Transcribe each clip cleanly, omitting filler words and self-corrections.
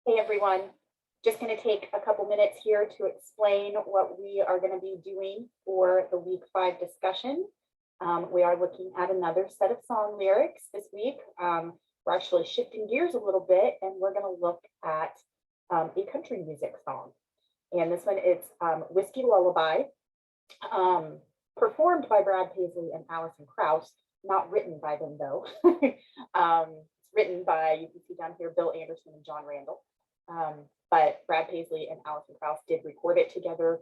Hey everyone, just going to take a couple minutes here to explain what we are going to be doing for the week 5 discussion. We are looking at another set of song lyrics this week. We're actually shifting gears a little bit and we're going to look at a country music song. And this one is Whiskey Lullaby, performed by Brad Paisley and Alison Krauss, not written by them though. It's written by, you can see down here, Bill Anderson and John Randall. But Brad Paisley and Alison Krauss did record it together.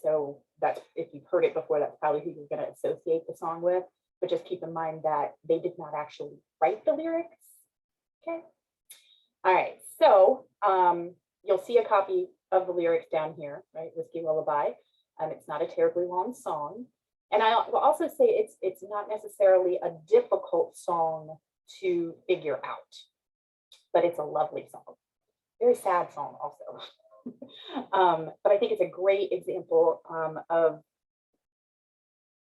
So that's, if you've heard it before, that's probably who you're going to associate the song with. But just keep in mind that they did not actually write the lyrics. Okay. All right. So you'll see a copy of the lyrics down here, right? Whiskey Lullaby. It's not a terribly long song. And I will also say it's not necessarily a difficult song to figure out, but it's a lovely song. Very sad song also. But I think it's a great example of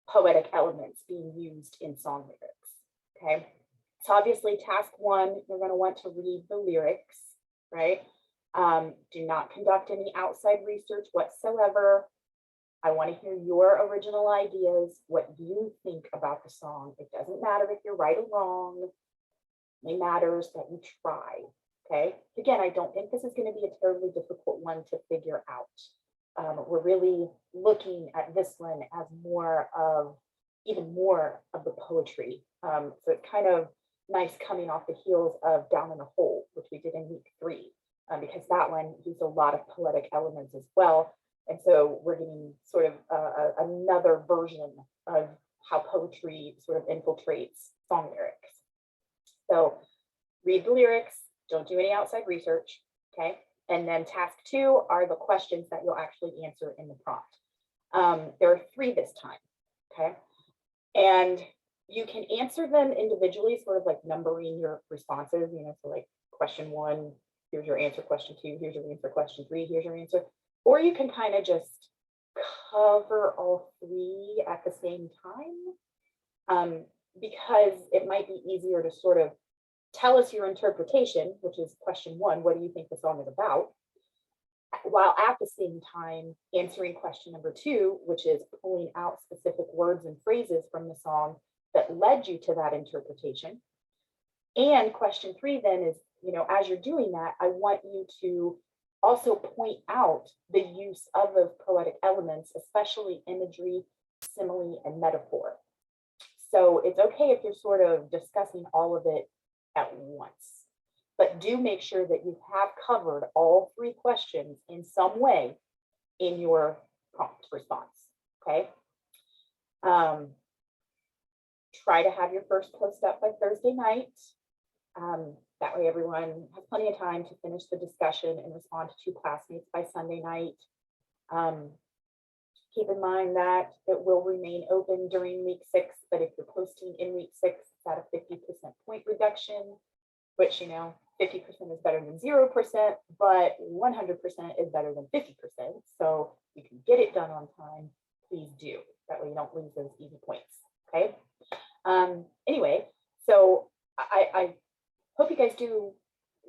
poetic elements being used in song lyrics. Okay, so obviously task 1, you're going to want to read the lyrics, right? Do not conduct any outside research whatsoever. I want to hear your original ideas, what you think about the song. It doesn't matter if you're right or wrong. It matters that you try. Okay. Again, I don't think this is going to be a terribly difficult one to figure out. We're really looking at this one as even more of the poetry. So it's kind of nice coming off the heels of Down in the Hole, which we did in week 3, because that one used a lot of poetic elements as well. And so we're getting sort of another version of how poetry sort of infiltrates song lyrics. So read the lyrics. Don't do any outside research, okay? And then task 2 are the questions that you'll actually answer in the prompt. There are 3 this time, okay? And you can answer them individually, sort of like numbering your responses, so like question 1, here's your answer, question 2, here's your answer, question 3, here's your answer. Or you can kind of just cover all 3 at the same time, because it might be easier to sort of tell us your interpretation, which is question 1, what do you think the song is about? While at the same time answering question number 2, which is pulling out specific words and phrases from the song that led you to that interpretation. And question 3 then is, as you're doing that, I want you to also point out the use of those poetic elements, especially imagery, simile, and metaphor. So it's okay if you're sort of discussing all of it at once, but do make sure that you have covered all 3 questions in some way in your prompt response, okay? Try to have your first post up by Thursday night. That way everyone has plenty of time to finish the discussion and respond to 2 classmates by Sunday night. Keep in mind that it will remain open during week 6, but if you're posting in week 6, it's at a 50% point reduction, which, 50% is better than 0%, but 100% is better than 50%. So you can get it done on time, please do. That way you don't lose those easy points, okay? Anyway, so I hope you guys do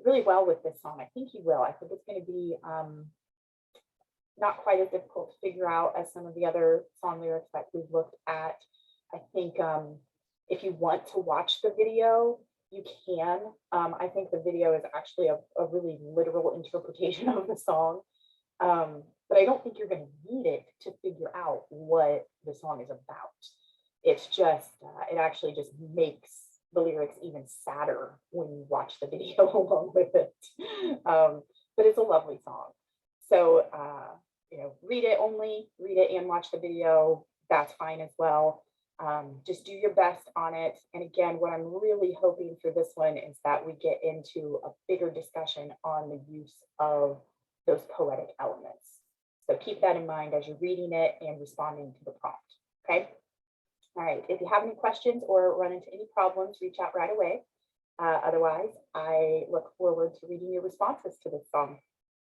really well with this song. I think you will. I think it's going to be not quite as difficult to figure out as some of the other song lyrics that we've looked at. I think if you want to watch the video, you can. I think the video is actually a really literal interpretation of the song, but I don't think you're going to need it to figure out what the song is about. It's just, it actually just makes the lyrics even sadder when you watch the video along with it. But it's a lovely song. So, read it and watch the video. That's fine as well. Just do your best on it. And again, what I'm really hoping for this one is that we get into a bigger discussion on the use of those poetic elements. So keep that in mind as you're reading it and responding to the prompt, okay? All right, if you have any questions or run into any problems, reach out right away. Otherwise, I look forward to reading your responses to this song.